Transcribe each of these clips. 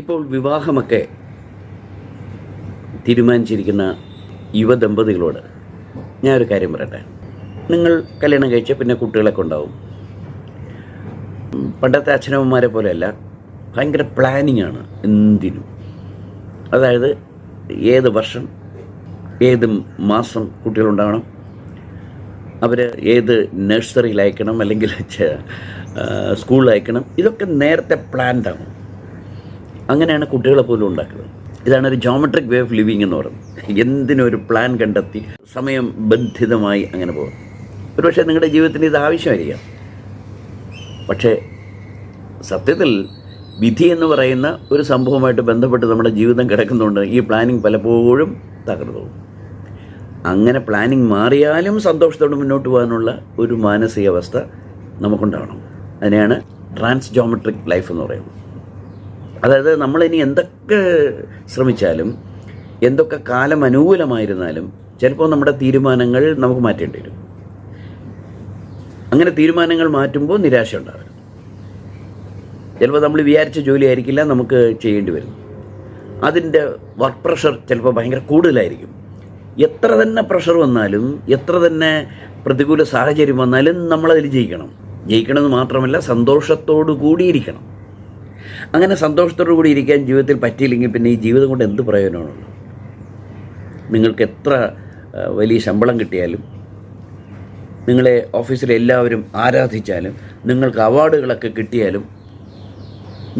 ഇപ്പോൾ വിവാഹമൊക്കെ തീരുമാനിച്ചിരിക്കുന്ന യുവദമ്പതികളോട് ഞാനൊരു കാര്യം പറയട്ടെ. നിങ്ങൾ കല്യാണം കഴിച്ച പിന്നെ കുട്ടികളൊക്കെ ഉണ്ടാവും. പണ്ടത്തെ അച്ഛനമ്മമാരെ പോലെയല്ല, ഭയങ്കര പ്ലാനിങ് ആണ് എന്തിനും. അതായത് ഏത് വർഷം ഏത് മാസം കുട്ടികളുണ്ടാകണം, അവർ ഏത് നഴ്സറിയിൽ അയക്കണം അല്ലെങ്കിൽ സ്കൂളിൽ അയക്കണം, ഇതൊക്കെ നേരത്തെ പ്ലാൻഡാണ്. അങ്ങനെയാണ് കുട്ടികളെ പോലും ഉണ്ടാക്കുന്നത്. ഇതാണ് ഒരു ജോമെട്രിക് വേ ഓഫ് ലിവിങ് എന്ന് പറയുന്നത്. എന്തിനും ഒരു പ്ലാൻ കണ്ടെത്തി സമയം ബന്ധിതമായി അങ്ങനെ പോകും. ഒരുപക്ഷെ നിങ്ങളുടെ ജീവിതത്തിന് ഇത് ആവശ്യമായിരിക്കാം. പക്ഷേ സത്യത്തിൽ വിധി എന്ന് പറയുന്ന ഒരു സംഭവമായിട്ട് ബന്ധപ്പെട്ട് നമ്മുടെ ജീവിതം കിടക്കുന്നതുകൊണ്ട് ഈ പ്ലാനിങ് പലപ്പോഴും തകർന്നു പോകും. അങ്ങനെ പ്ലാനിങ് മാറിയാലും സന്തോഷത്തോടെ മുന്നോട്ട് പോകാനുള്ള ഒരു മാനസികാവസ്ഥ നമുക്കുണ്ടാവണം. അതിനെയാണ് ട്രാൻസ് ജോമെട്രിക് ലൈഫ് എന്ന് പറയുന്നത്. അതായത് നമ്മളിനി എന്തൊക്കെ ശ്രമിച്ചാലും, എന്തൊക്കെ കാലം അനുകൂലമായിരുന്നാലും ചിലപ്പോൾ നമ്മുടെ തീരുമാനങ്ങൾ നമുക്ക് മാറ്റേണ്ടി വരും. അങ്ങനെ തീരുമാനങ്ങൾ മാറ്റുമ്പോൾ നിരാശ ഉണ്ടാകും. ചിലപ്പോൾ നമ്മൾ വിചാരിച്ച ജോലി ആയിരിക്കില്ല നമുക്ക് ചെയ്യേണ്ടി വരും. അതിൻ്റെ വർക്ക് പ്രഷർ ചിലപ്പോൾ ഭയങ്കര കൂടുതലായിരിക്കും. എത്ര തന്നെ പ്രഷർ വന്നാലും, എത്ര തന്നെ പ്രതികൂല സാഹചര്യം വന്നാലും നമ്മളതിൽ ജയിക്കണമെന്ന് മാത്രമല്ല സന്തോഷത്തോടു കൂടിയിരിക്കണം. അങ്ങനെ സന്തോഷത്തോടു കൂടി ഇരിക്കാൻ ജീവിതത്തിൽ പറ്റിയില്ലെങ്കിൽ പിന്നെ ഈ ജീവിതം കൊണ്ട് എന്ത് പ്രയോജനമാണുള്ളത്? നിങ്ങൾക്ക് എത്ര വലിയ ശമ്പളം കിട്ടിയാലും, നിങ്ങളെ ഓഫീസിൽ എല്ലാവരും ആരാധിച്ചാലും, നിങ്ങൾക്ക് അവാർഡുകളൊക്കെ കിട്ടിയാലും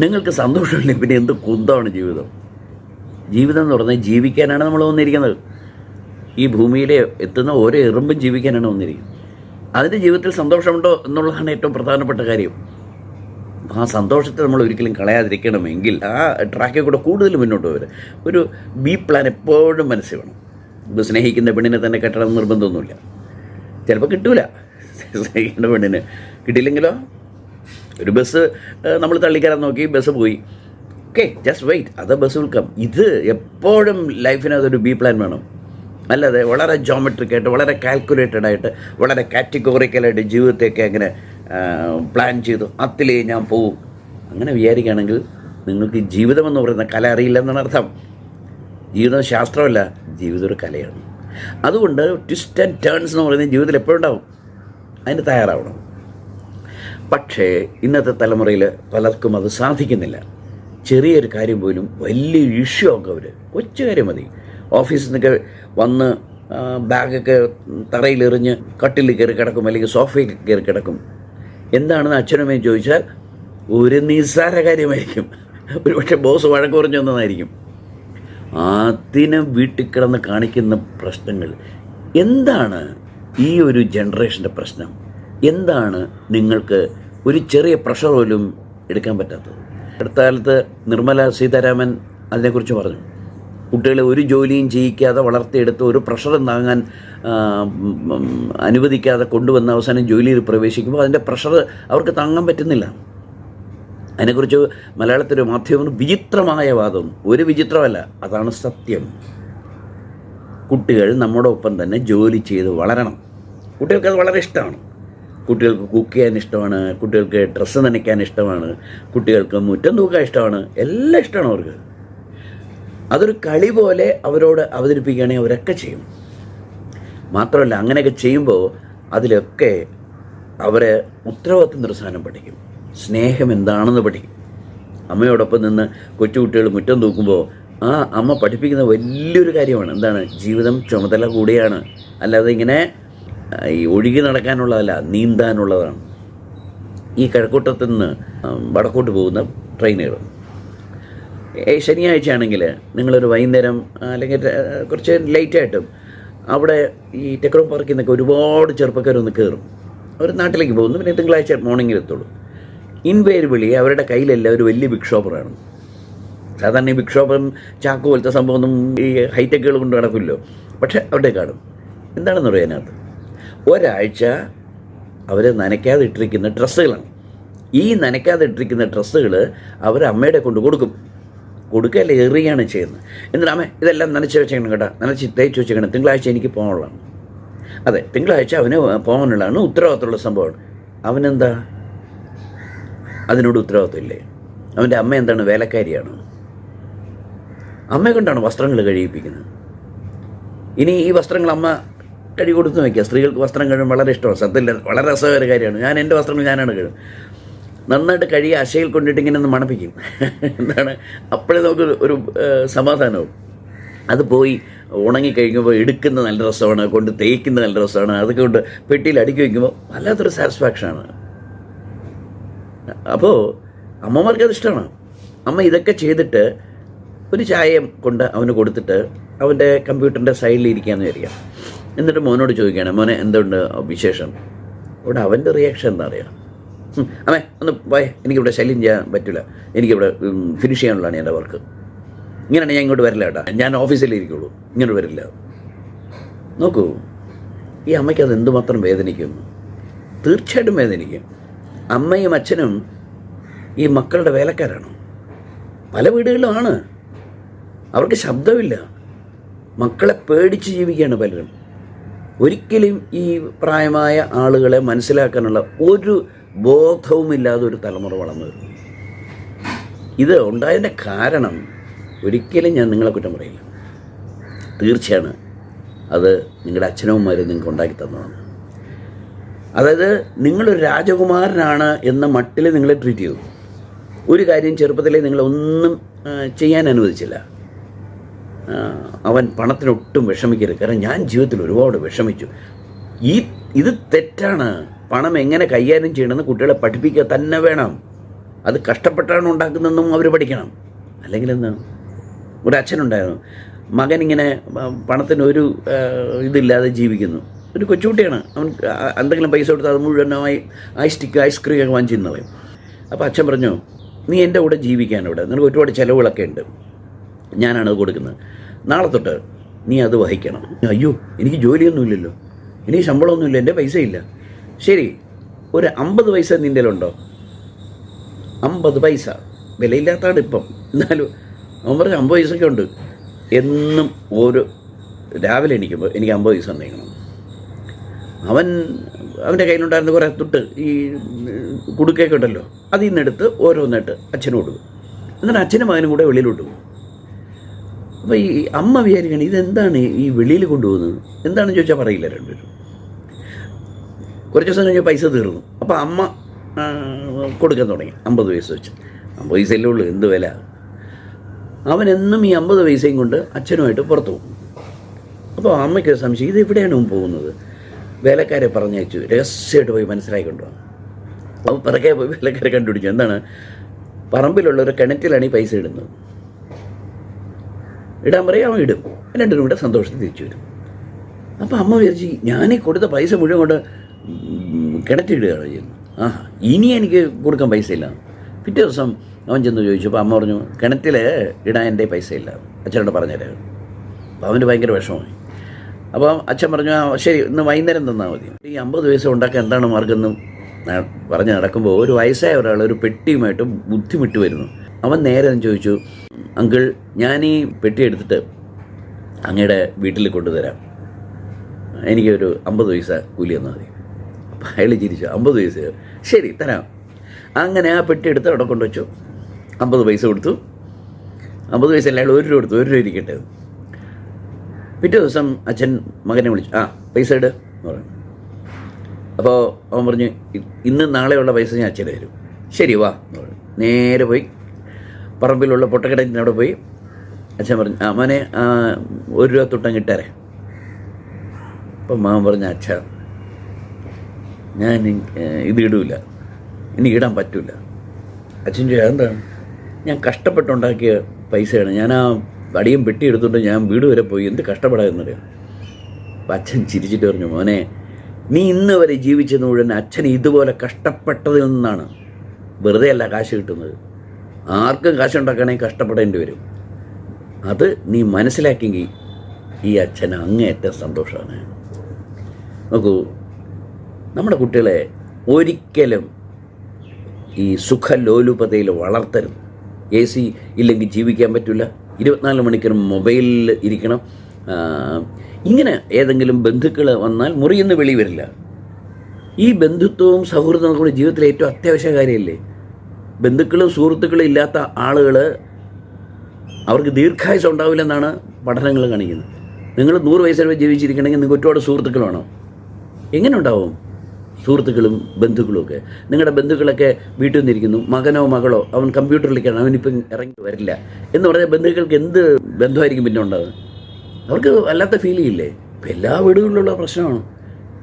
നിങ്ങൾക്ക് സന്തോഷമില്ലെങ്കിൽ പിന്നെ എന്ത് കുന്തമാണ് ജീവിതം? ജീവിതം എന്ന് പറഞ്ഞാൽ ജീവിക്കാനാണ് നമ്മൾ വന്നിരിക്കുന്നത്. ഈ ഭൂമിയിൽ എത്തുന്ന ഓരോ എറുമ്പും ജീവിക്കാനാണ് വന്നിരിക്കുന്നത്. അതിൻ്റെ ജീവിതത്തിൽ സന്തോഷമുണ്ടോ എന്നുള്ളതാണ് ഏറ്റവും പ്രധാനപ്പെട്ട കാര്യം. ആ സന്തോഷത്തെ നമ്മൾ ഒരിക്കലും കളയാതിരിക്കണമെങ്കിൽ ആ ട്രാക്കിൽ കൂടെ കൂടുതൽ മുന്നോട്ട് വരും. ഒരു ബി പ്ലാൻ എപ്പോഴും മനസ്സിൽ വേണം. ഇപ്പോൾ സ്നേഹിക്കുന്ന പെണ്ണിനെ തന്നെ കെട്ടണം നിർബന്ധമൊന്നുമില്ല. ചിലപ്പോൾ കിട്ടൂല. സ്നേഹിക്കുന്ന പെണ്ണിന് കിട്ടിയില്ലെങ്കിലോ, ഒരു ബസ് നമ്മൾ തള്ളിക്കരാൻ നോക്കി, ബസ് പോയി, okay just wait, other bus will come. ഇത് എപ്പോഴും ലൈഫിനകത്തൊരു ബി പ്ലാൻ വേണം. അല്ലാതെ വളരെ ജോമെട്രിക്കായിട്ട്, വളരെ കാൽക്കുലേറ്റഡ് ആയിട്ട്, വളരെ കാറ്റഗോറിക്കലായിട്ട് ജീവിതത്തേക്ക് അങ്ങനെ പ്ലാൻ ചെയ്തു അതിലേ ഞാൻ പോവും അങ്ങനെ വിചാരിക്കുകയാണെങ്കിൽ നിങ്ങൾക്ക് ജീവിതമെന്ന് പറയുന്ന കല അറിയില്ലെന്നാണ് അർത്ഥം. ജീവിതം ശാസ്ത്രമല്ല, ജീവിതം ഒരു കലയാണ്. അതുകൊണ്ട് ട്വിസ്റ്റ് ആൻഡ് ടേൺസ് എന്ന് പറയുന്നത് ജീവിതത്തിൽ എപ്പോഴും ഉണ്ടാവും. അതിന് തയ്യാറാവണം. പക്ഷേ ഇന്നത്തെ തലമുറയിൽ പലർക്കും അത് സാധിക്കുന്നില്ല. ചെറിയൊരു കാര്യം പോലും വലിയ ഇഷ്യൂ ആക്കും അവർ. കൊച്ചു കാര്യം മതി. ഓഫീസിൽ നിന്നൊക്കെ വന്ന് ബാഗൊക്കെ തറയിലെറിഞ്ഞ് കട്ടിൽ കയറി കിടക്കും, അല്ലെങ്കിൽ സോഫയിൽ കയറി കിടക്കും. എന്താണെന്ന് അച്ഛനമ്മയും ചോദിച്ചാൽ ഒരു നിസ്സാര കാര്യമായിരിക്കും. ഒരുപക്ഷെ ബോസ് വഴക്ക് പറഞ്ഞു വന്നതായിരിക്കും. അതിന് വീട്ടിൽ കിടന്ന് കാണിക്കുന്ന പ്രശ്നങ്ങൾ എന്താണ്? ഈ ഒരു ജനറേഷൻ്റെ പ്രശ്നം എന്താണ്? നിങ്ങൾക്ക് ഒരു ചെറിയ പ്രഷർ പോലും എടുക്കാൻ പറ്റാത്തത്. അടുത്ത കാലത്ത് നിർമ്മല സീതാരാമൻ അതിനെക്കുറിച്ച് പറഞ്ഞു. കുട്ടികളെ ഒരു ജോലിയും ചെയ്യിക്കാതെ വളർത്തിയെടുത്ത് ഒരു പ്രഷറും താങ്ങാൻ അനുവദിക്കാതെ കൊണ്ടുവന്ന അവസാനം ജോലിയിൽ പ്രവേശിക്കുമ്പോൾ അതിൻ്റെ പ്രഷർ അവർക്ക് താങ്ങാൻ പറ്റുന്നില്ല. അതിനെക്കുറിച്ച് മലയാളത്തിലെ മാധ്യമം വിചിത്രമായ വാദം. ഒരു വിചിത്രമല്ല, അതാണ് സത്യം. കുട്ടികൾ നമ്മുടെ ഒപ്പം തന്നെ ജോലി ചെയ്ത് വളരണം. കുട്ടികൾക്കത് വളരെ ഇഷ്ടമാണ്. കുട്ടികൾക്ക് കുക്ക് ചെയ്യാൻ ഇഷ്ടമാണ്, കുട്ടികൾക്ക് ഡ്രസ്സ് നനയ്ക്കാൻ ഇഷ്ടമാണ്, കുട്ടികൾക്ക് മുറ്റം തൂക്കാൻ ഇഷ്ടമാണ്, എല്ലാം ഇഷ്ടമാണ് അവർക്ക്. അതൊരു കളി പോലെ അവരോട് അവതരിപ്പിക്കുകയാണെങ്കിൽ അവരൊക്കെ ചെയ്യും. മാത്രമല്ല, അങ്ങനെയൊക്കെ ചെയ്യുമ്പോൾ അതിലൊക്കെ അവരെ ഉത്തരവാദിത്വം നിർവഹിക്കാനും പഠിക്കും, സ്നേഹം എന്താണെന്ന് പഠിക്കും. അമ്മയോടൊപ്പം നിന്ന് കൊച്ചുകുട്ടികൾ മുറ്റം തൂക്കുമ്പോൾ ആ അമ്മ പഠിപ്പിക്കുന്ന വലിയൊരു കാര്യമാണ്. എന്താണ്? ജീവിതം ചുമതല കൂടിയാണ്. അല്ലാതെ ഇങ്ങനെ ഈ ഒഴുകി നടക്കാനുള്ളതല്ല, നീന്താനുള്ളതാണ്. ഈ കിഴക്കൂട്ടത്തു നിന്ന് വടക്കോട്ട് പോകുന്ന ട്രെയിനുകൾ ശനിയാഴ്ച ആണെങ്കിൽ നിങ്ങളൊരു വൈകുന്നേരം അല്ലെങ്കിൽ കുറച്ച് ലേറ്റായിട്ടും അവിടെ ഈ ടെക്നോ പാർക്കിൽ നിന്നൊക്കെ ഒരുപാട് ചെറുപ്പക്കാരൊന്ന് കയറും. അവർ നാട്ടിലേക്ക് പോകുന്നു. പിന്നെ തിങ്കളാഴ്ച മോർണിംഗിൽ എത്തുള്ളൂ. ഇൻവേരിയബിളി അവരുടെ കയ്യിലെല്ലാം ഒരു വലിയ ബിഗ് ഷോപ്പറാണ്. സാധാരണ ഈ ബിഗ് ഷോപ്പറും ചാക്ക് പോലത്തെ സംഭവമൊന്നും ഈ ഹൈടെക്കുകൾ കൊണ്ട് നടക്കില്ലോ. പക്ഷെ അവിടെ കാണും. എന്താണെന്ന് പറയുക, അതിനകത്ത് ഒരാഴ്ച അവർ നനയ്ക്കാതെ ഇട്ടിരിക്കുന്ന ഡ്രസ്സുകളാണ്. ഈ നനയ്ക്കാതെ ഇട്ടിരിക്കുന്ന ഡ്രസ്സുകൾ അവർ അമ്മയുടെ കൊണ്ട് കൊടുക്കുകയല്ല, എറിയാണ് ചെയ്യുന്നത്. എന്നിട്ട് അമ്മ ഇതെല്ലാം നനച്ച് വെച്ചേക്കണം കേട്ടോ, നനച്ച് തേച്ച് വെച്ചേക്കണം, തിങ്കളാഴ്ച എനിക്ക് പോകാനുള്ളതാണ്. അതെ, തിങ്കളാഴ്ച അവന് പോകാനുള്ളതാണ്, ഉത്തരവാദിത്തമുള്ള സംഭവമാണ്. അവനെന്താ അതിനോട് ഉത്തരവാദിത്തമില്ലേ? അവൻ്റെ അമ്മ എന്താണ്? വേലക്കാരിയാണ്. അമ്മയെ കൊണ്ടാണ് വസ്ത്രങ്ങൾ കഴിയിപ്പിക്കുന്നത്. ഇനി ഈ വസ്ത്രങ്ങൾ അമ്മ കഴുകി കൊടുത്ത് വയ്ക്കുക. സ്ത്രീകൾക്ക് വസ്ത്രം കഴുകാൻ വളരെ ഇഷ്ടമാണ്. സത്യത്തിൽ വളരെ രസകര കാര്യമാണ്. ഞാൻ എൻ്റെ വസ്ത്രങ്ങൾ ഞാനാണ് കഴുകും. നന്നായിട്ട് കഴുകി അശയിൽ കൊണ്ടിട്ട് ഇങ്ങനെ ഒന്ന് മണപ്പിക്കും. എന്താണ്, അപ്പോഴേ നമുക്ക് ഒരു സമാധാനവും. അത് പോയി ഉണങ്ങിക്കഴിഞ്ഞപ്പോൾ എടുക്കുന്ന നല്ല രസമാണ്, കൊണ്ട് തേക്കുന്ന നല്ല രസമാണ്. അതൊക്കെ കൊണ്ട് പെട്ടിയിൽ അടുക്കി വയ്ക്കുമ്പോൾ വല്ലാത്തൊരു സാറ്റിസ്ഫാക്ഷനാണ്. അപ്പോൾ അമ്മമാർക്കത് ഇഷ്ടമാണ്. അമ്മ ഇതൊക്കെ ചെയ്തിട്ട് ഒരു ചായയും കൊണ്ട് അവന് കൊടുത്തിട്ട് അവൻ്റെ കമ്പ്യൂട്ടറിൻ്റെ സൈഡിൽ ഇരിക്കാമെന്ന് വിചാരിക്കാം. എന്നിട്ട് മോനോട് ചോദിക്കുകയാണ്, മോനെ എന്തുണ്ട് വിശേഷം? ഇവിടെ അവൻ്റെ റിയാക്ഷൻ എന്താ അറിയാം? അമ്മേ ഒന്ന് പോയെ, എനിക്കിവിടെ ശല്യം ചെയ്യാൻ പറ്റില്ല, എനിക്കിവിടെ ഫിനിഷ് ചെയ്യാനുള്ളതാണ് എൻ്റെ വർക്ക്. ഇങ്ങനെയാണ് ഞാൻ ഇങ്ങോട്ട് വരില്ല കേട്ടോ, ഞാൻ ഓഫീസിലിരിക്കുള്ളൂ, ഇങ്ങോട്ട് വരില്ല. നോക്കൂ, ഈ അമ്മയ്ക്ക് അത് എന്തുമാത്രം വേദനിക്കുന്നു. തീർച്ചയായിട്ടും വേദനിക്കും. അമ്മയും അച്ഛനും ഈ മക്കളുടെ വേലക്കാരാണ്. പല വീടുകളിലുമാണ്. അവർക്ക് ശബ്ദമില്ല. മക്കളെ പേടിച്ച് ജീവിക്കുകയാണ് പലരും. ഒരിക്കലും ഈ പ്രായമായ ആളുകളെ മനസ്സിലാക്കാനുള്ള ഒരു ബോധവുമില്ലാതെ ഒരു തലമുറ വളർന്നു വരുന്നു. ഇത് ഉണ്ടായതിൻ്റെ കാരണം ഒരിക്കലും ഞാൻ നിങ്ങളെ കുറ്റം പറയില്ല. തീർച്ചയാണ് അത് നിങ്ങളുടെ അച്ഛനമ്മമാരും നിങ്ങൾക്ക് ഉണ്ടാക്കി തന്നതാണ്. അതായത് നിങ്ങളൊരു രാജകുമാരനാണ് എന്ന മട്ടിൽ നിങ്ങളെ ട്രീറ്റ് ചെയ്തു. ഒരു കാര്യം ചെറുപ്പത്തിലേ നിങ്ങളൊന്നും ചെയ്യാൻ അനുവദിച്ചില്ല. അവൻ പണത്തിനൊട്ടും വിഷമിക്കരുത്, കാരണം ഞാൻ ജീവിതത്തിൽ ഒരുപാട് വിഷമിച്ചു. ഇത് തെറ്റാണ്. പണം എങ്ങനെ കൈകാര്യം ചെയ്യണമെന്ന് കുട്ടികളെ പഠിപ്പിക്കുക തന്നെ വേണം. അത് കഷ്ടപ്പെട്ടാണ് ഉണ്ടാക്കുന്നതെന്നും അവർ പഠിക്കണം. അല്ലെങ്കിൽ എന്താണ്? ഒരു അച്ഛനുണ്ടായിരുന്നു, മകൻ ഇങ്ങനെ പണത്തിനൊരു ഇതില്ലാതെ ജീവിക്കുന്നു. ഒരു കൊച്ചുകുട്ടിയാണ്. അവൻ എന്തെങ്കിലും പൈസ കൊടുത്താൽ അത് മുഴുവനായി ഐസ്ക്രീം ഒക്കെ വാങ്ങിച്ചിരുന്നു പറയും. അപ്പോൾ അച്ഛൻ പറഞ്ഞു, നീ എൻ്റെ കൂടെ ജീവിക്കാനിവിടെ, നിനക്ക് ഒരുപാട് ചിലവുകളൊക്കെ ഉണ്ട്, ഞാനാണത് കൊടുക്കുന്നത്, നാളെ തൊട്ട് നീ അത് വഹിക്കണം. അയ്യോ, എനിക്ക് ജോലിയൊന്നുമില്ലല്ലോ, എനിക്ക് ശമ്പളമൊന്നുമില്ല, എൻ്റെ പൈസ ഇല്ല. ശരി, ഒരു 50 പൈസ നിൻ്റെ ഉണ്ടോ? 50 പൈസ വിലയില്ലാത്തതാണ് ഇപ്പം. എന്നാലും അവൻ പറഞ്ഞ 50 പൈസയൊക്കെ ഉണ്ട്. എന്നും ഓരോ രാവിലെ എണീക്കുമ്പോൾ എനിക്ക് 50 പൈസ തന്നേക്കണം. അവൻ്റെ കയ്യിലുണ്ടായിരുന്ന കുറേ തൊട്ട് ഈ കുടുക്കൊക്കെ ഉണ്ടല്ലോ, അതിൽ നിന്നെടുത്ത് ഓരോന്നിട്ട് അച്ഛനും കൊടുക്കും. എന്നിട്ട് അച്ഛനും മകനും കൂടെ വെളിയിലോട്ട് പോകും. അപ്പോൾ ഈ അമ്മ വിചാരിക്കണം, ഇതെന്താണ് ഈ വെളിയിൽ കൊണ്ടുപോകുന്നത്? എന്താണെന്ന് ചോദിച്ചാൽ പറയില്ല രണ്ടുപേരും. കുറച്ച് ദിവസം കഴിഞ്ഞാൽ പൈസ തീർന്നു. അപ്പോൾ അമ്മ കൊടുക്കാൻ തുടങ്ങി 50 പൈസ വെച്ച്. 50 പൈസയല്ലേ ഉള്ളൂ, എന്ത് വില. അവനെന്നും ഈ 50 പൈസയും കൊണ്ട് അച്ഛനുമായിട്ട് പുറത്തു പോകും. അപ്പോൾ അമ്മയ്ക്ക് സംശയം, ഇതെവിടെയാണ് പോകുന്നത്? വേലക്കാരെ പറഞ്ഞയച്ചു, രഹസ്യമായിട്ട് പോയി മനസ്സിലാക്കിക്കൊണ്ടു. അപ്പോൾ പിറകെ പോയി വേലക്കാരെ കണ്ടുപിടിച്ചു. എന്താണ്? പറമ്പിലുള്ള ഒരു കിണറ്റിലാണ് ഈ പൈസ ഇടുന്നത്. ഇടാൻ പറയും, അവൻ ഇടും. രണ്ടും കൂടെ സന്തോഷത്തിൽ തിരിച്ചു വരും. അപ്പോൾ അമ്മ വിചാരിച്ചു, ഞാനീ കൊടുത്ത പൈസ മുഴുവൻ കൊണ്ട് കിണറ്റിടുകയാണ് ചെയ്യുന്നത്. ഇനി എനിക്ക് കൊടുക്കാൻ പൈസ ഇല്ല. പിറ്റേ ദിവസം അവൻ ചെന്ന് ചോദിച്ചു. അപ്പോൾ അമ്മ പറഞ്ഞു, കിണറ്റിൽ ഇടാൻ എൻ്റെ പൈസ ഇല്ല, അച്ഛനോട് പറഞ്ഞുതരാം. അപ്പോൾ അവന് ഭയങ്കര വിഷമമായി. അപ്പോൾ അച്ഛൻ പറഞ്ഞു, ശരി, ഇന്ന് വൈകുന്നേരം തന്നാൽ മതി. ഈ 50 പൈസ ഉണ്ടാക്കാൻ എന്താണ് മാർഗം എന്ന് പറഞ്ഞ് നടക്കുമ്പോൾ ഒരു വയസ്സായ ഒരാൾ ഒരു പെട്ടിയുമായിട്ട് ബുദ്ധിമുട്ട് വരുന്നു. അവൻ നേരെ ചോദിച്ചു, അങ്കിൾ, ഞാൻ ഈ പെട്ടി എടുത്തിട്ട് അങ്ങയുടെ വീട്ടിൽ കൊണ്ടുതരാം, എനിക്കൊരു 50 പൈസ കൂലി തന്നാൽ മതി. അപ്പോൾ അയാൾ ചിരിച്ചു, 50 പൈസ? ശരി, തരാം. അങ്ങനെ ആ പെട്ടി എടുത്ത് അവിടെ കൊണ്ടുവച്ചു. 50 പൈസ കൊടുത്തു. 50 പൈസ അല്ല, അയാൾ 1 രൂപ കൊടുത്തു. 1 രൂപ ഇരിക്കട്ടെ. പിറ്റേ ദിവസം അച്ഛൻ മകനെ വിളിച്ചു, പൈസ ഇട് എന്ന് പറഞ്ഞു. അപ്പോൾ അവൻ പറഞ്ഞു, ഇന്ന് നാളെയുള്ള പൈസ ഞാൻ അച്ഛന് തരും. ശരി, വാ എന്ന് പറഞ്ഞു. നേരെ പോയി പറമ്പിലുള്ള പൊട്ടക്കിടത്തിൻ്റെ അവിടെ പോയി അച്ഛൻ പറഞ്ഞു, മോനെ 1 രൂപ തൊട്ടങ്ങ് ഇട്ടേരെ. അപ്പം മാമൻ പറഞ്ഞു, അച്ഛാ, ഞാൻ ഇത് ഇടില്ല, എനിക്ക് ഇടാൻ പറ്റില്ല. അച്ഛൻ ചോദിച്ചാൽ എന്താണ്? ഞാൻ കഷ്ടപ്പെട്ടുണ്ടാക്കിയ പൈസയാണ്, ഞാൻ ആ അടിയും പെട്ടി എടുത്തുകൊണ്ട് ഞാൻ വീട് വരെ പോയി, എന്ത് കഷ്ടപ്പെടാമെന്നറിയാം. അപ്പം അച്ഛൻ ചിരിച്ചിട്ട് പറഞ്ഞു, മോനെ, നീ ഇന്ന് വരെ ജീവിച്ചത് മുഴുവൻ അച്ഛൻ ഇതുപോലെ കഷ്ടപ്പെട്ടതിൽ നിന്നാണ്. വെറുതെ അല്ല കാശ് കിട്ടുന്നത്. ആർക്കും കാശുണ്ടാക്കണമെങ്കിൽ കഷ്ടപ്പെടേണ്ടി വരും. അത് നീ മനസ്സിലാക്കിയെങ്കിൽ ഈ അച്ഛന് അങ്ങേയറ്റം സന്തോഷമാണ്. നോക്കൂ, നമ്മുടെ കുട്ടികളെ ഒരിക്കലും ഈ സുഖലോലുപതയിൽ വളർത്തരുത്. AC ഇല്ലെങ്കിൽ ജീവിക്കാൻ പറ്റില്ല, 24 മണിക്കൂറും മൊബൈലിൽ ഇരിക്കണം. ഇങ്ങനെ ഏതെങ്കിലും ബന്ധുക്കൾ വന്നാൽ മുറിയിൽ നിന്ന് വെളി വരില്ല. ഈ ബന്ധുത്വവും സൗഹൃദവും കൂടി ജീവിതത്തിലെ ഏറ്റവും അത്യാവശ്യ കാര്യമല്ലേ? ബന്ധുക്കളും സുഹൃത്തുക്കളും ഇല്ലാത്ത ആളുകൾ അവർക്ക് ദീർഘായുസ് ഉണ്ടാവില്ലെന്നാണ് പഠനങ്ങൾ കാണിക്കുന്നത്. നിങ്ങൾ 100 വയസ്സ് വരെ ജീവിച്ചിരിക്കണമെങ്കിൽ നിങ്ങൾക്ക് ഒരുപാട് സുഹൃത്തുക്കൾ വേണം. എങ്ങനെ ഉണ്ടാവും സുഹൃത്തുക്കളും ബന്ധുക്കളും ഒക്കെ? നിങ്ങളുടെ ബന്ധുക്കളൊക്കെ വീട്ടിൽ നിന്നിരിക്കുന്നു, മകനോ മകളോ അവൻ കമ്പ്യൂട്ടറിലേക്കാണ്, അവനിപ്പം ഇറങ്ങി വരില്ല എന്ന് പറഞ്ഞാൽ ബന്ധുക്കൾക്ക് എന്ത് ബന്ധമായിരിക്കും പിന്നെ ഉണ്ടാകുന്നത്? അവർക്ക് വല്ലാത്ത ഫീൽ ചെയ്യില്ലേ? ഇപ്പം എല്ലാ വീടുകളിലുള്ള പ്രശ്നമാണ്.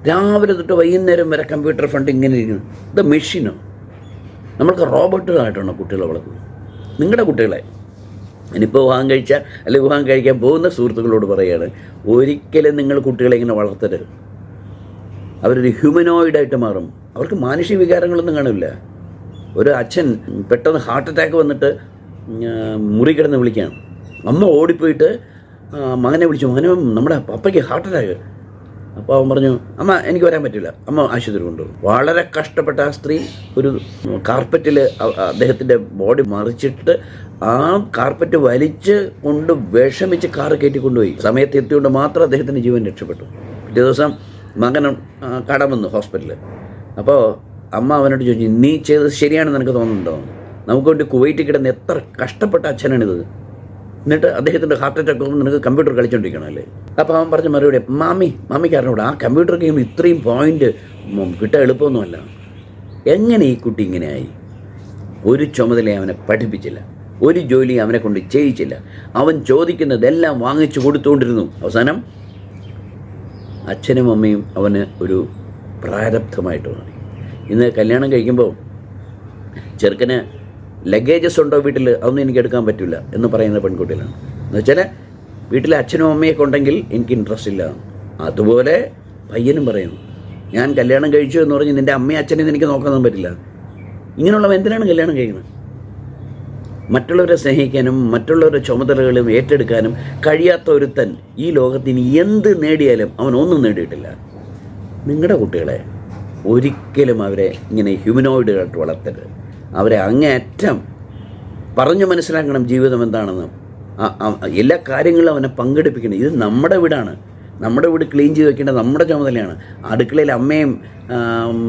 രാവിലെ തൊട്ട് വൈകുന്നേരം വരെ കമ്പ്യൂട്ടർ ഫണ്ട് ഇങ്ങനെ ഇരിക്കുന്നു. ഇത് മെഷീനോ? നമ്മൾക്ക് റോബോട്ടുകളായിട്ടാണോ കുട്ടികളെ വളർത്തുന്നത്? നിങ്ങളുടെ കുട്ടികളെ ഇനിയിപ്പോൾ വിവാഹം കഴിച്ചാൽ അല്ലെങ്കിൽ വിവാഹം കഴിക്കാൻ പോകുന്ന സുഹൃത്തുക്കളോട് പറയുകയാണ്, ഒരിക്കലും നിങ്ങൾ കുട്ടികളെ ഇങ്ങനെ വളർത്തരുത്. അവരൊരു ഹ്യൂമനോയിഡായിട്ട് മാറും. അവർക്ക് മാനുഷിക വികാരങ്ങളൊന്നും കാണില്ല. ഒരു അച്ഛൻ പെട്ടെന്ന് ഹാർട്ട് അറ്റാക്ക് വന്നിട്ട് മുറി കിടന്ന് വിളിക്കുകയാണ്. അമ്മ ഓടിപ്പോയിട്ട് മകനെ വിളിച്ചു, മകനെ നമ്മുടെ പപ്പയ്ക്ക് ഹാർട്ട് അറ്റാക്ക്. അപ്പോൾ അവൻ പറഞ്ഞു, അമ്മ എനിക്ക് വരാൻ പറ്റില്ല, അമ്മ ആശുപത്രി കൊണ്ടുപോകും. വളരെ കഷ്ടപ്പെട്ട ആ സ്ത്രീ ഒരു കാർപ്പറ്റിൽ അദ്ദേഹത്തിൻ്റെ ബോഡി മറിച്ചിട്ട് ആ കാർപ്പറ്റ് വലിച്ച് കൊണ്ട് വിഷമിച്ച് കാറ് കയറ്റിക്കൊണ്ടുപോയി. സമയത്ത് എത്തിക്കൊണ്ട് മാത്രം അദ്ദേഹത്തിൻ്റെ ജീവൻ രക്ഷപ്പെട്ടു. പിറ്റേ ദിവസം മകൻ കടം വന്നു ഹോസ്പിറ്റലിൽ. അപ്പോൾ അമ്മ അവനോട് ചോദിച്ചു, നീ ചെയ്തത് ശരിയാണെന്ന് എനിക്ക് തോന്നുന്നുണ്ടോ? നമുക്ക് വേണ്ടി കുവൈറ്റിൽ കിടന്ന് എത്ര കഷ്ടപ്പെട്ട അച്ഛനാണിത്, എന്നിട്ട് അദ്ദേഹത്തിൻ്റെ ഹാർട്ട് അറ്റാക്ക് വന്ന് നിനക്ക് കമ്പ്യൂട്ടർ കളിച്ചുകൊണ്ടിരിക്കണമല്ലേ? അപ്പോൾ അവൻ പറഞ്ഞ മറുപടി, മാമിക്ക് അറിഞ്ഞൂടെ, ആ കമ്പ്യൂട്ടർ ഗെയിം ഇത്രയും പോയിന്റ് കിട്ടാൻ എളുപ്പമൊന്നുമല്ല. എങ്ങനെ ഈ കുട്ടി ഇങ്ങനെയായി? ഒരു ചുമതലയും അവനെ പഠിപ്പിച്ചില്ല, ഒരു ജോലി അവനെ കൊണ്ട് ചെയ്യിച്ചില്ല. അവൻ ചോദിക്കുന്നതെല്ലാം വാങ്ങിച്ചു കൊടുത്തുകൊണ്ടിരുന്നു. അവസാനം അച്ഛനും അമ്മയും അവന് ഒരു പ്രാരബ്ധമായിട്ട് മാറി. ഇന്ന് കല്യാണം കഴിക്കുമ്പോൾ ചെറുക്കന് ലഗേജസ് ഉണ്ടോ വീട്ടിൽ, അതൊന്നും എനിക്ക് എടുക്കാൻ പറ്റില്ല എന്ന് പറയുന്ന പെൺകുട്ടികളാണ്. എന്ന് വെച്ചാൽ വീട്ടിലെ അച്ഛനും അമ്മയൊക്കെ ഉണ്ടെങ്കിൽ എനിക്ക് ഇൻട്രസ്റ്റ് ഇല്ല. അതുപോലെ പയ്യനും പറയുന്നു, ഞാൻ കല്യാണം കഴിച്ചു എന്ന് പറഞ്ഞ് നിൻ്റെ അമ്മയും അച്ഛനെയും എനിക്ക് നോക്കാനൊന്നും പറ്റില്ല. ഇങ്ങനെയുള്ളവ എന്തിനാണ് കല്യാണം കഴിക്കുന്നത്? മറ്റുള്ളവരെ സ്നേഹിക്കാനും മറ്റുള്ളവരുടെ ചുമതലകളും ഏറ്റെടുക്കാനും കഴിയാത്ത ഒരുത്തൻ ഈ ലോകത്തിന് എന്ത് നേടിയാലും അവൻ ഒന്നും നേടിയിട്ടില്ല. നിങ്ങളുടെ കുട്ടികളെ ഒരിക്കലും അവരെ ഇങ്ങനെ ഹ്യൂമനോയിഡുകളായിട്ട് വളർത്തരുത്. അവരെ അങ്ങേയറ്റം പറഞ്ഞു മനസ്സിലാക്കണം ജീവിതം എന്താണെന്ന്. എല്ലാ കാര്യങ്ങളും അവനെ പങ്കെടുപ്പിക്കണം. ഇത് നമ്മുടെ വീടാണ്, നമ്മുടെ വീട് ക്ലീൻ ചെയ്ത് വെക്കേണ്ടത് നമ്മുടെ ചുമതലയാണ്. അടുക്കളയിൽ അമ്മയും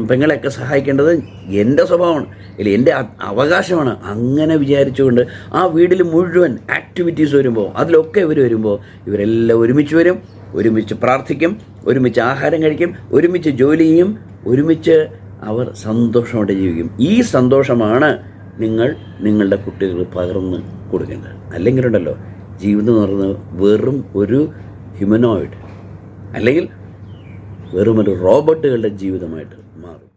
പെങ്ങളെയൊക്കെ സഹായിക്കേണ്ടത് എൻ്റെ സ്വഭാവമാണ്, ഇല്ല എൻ്റെ അവകാശമാണ്. അങ്ങനെ വിചാരിച്ചുകൊണ്ട് ആ വീട്ടിൽ മുഴുവൻ ആക്ടിവിറ്റീസ് വരുമ്പോൾ അതിലൊക്കെ ഇവർ വരുമ്പോൾ ഇവരെല്ലാം ഒരുമിച്ച് വരും, ഒരുമിച്ച് പ്രാർത്ഥിക്കും, ഒരുമിച്ച് ആഹാരം കഴിക്കും, ഒരുമിച്ച് ജോലി ചെയ്യും, ഒരുമിച്ച് അവർ സന്തോഷമായിട്ട് ജീവിക്കും. ഈ സന്തോഷമാണ് നിങ്ങൾ നിങ്ങളുടെ കുട്ടികൾ പകർന്ന് കൊടുക്കേണ്ടത്. അല്ലെങ്കിലുണ്ടല്ലോ ജീവിതം എന്ന് പറയുന്നത് വെറും ഒരു ഹ്യൂമനോയിഡ് അല്ലെങ്കിൽ വെറും ഒരു റോബോട്ടുകളുടെ ജീവിതമായിട്ട് മാറും.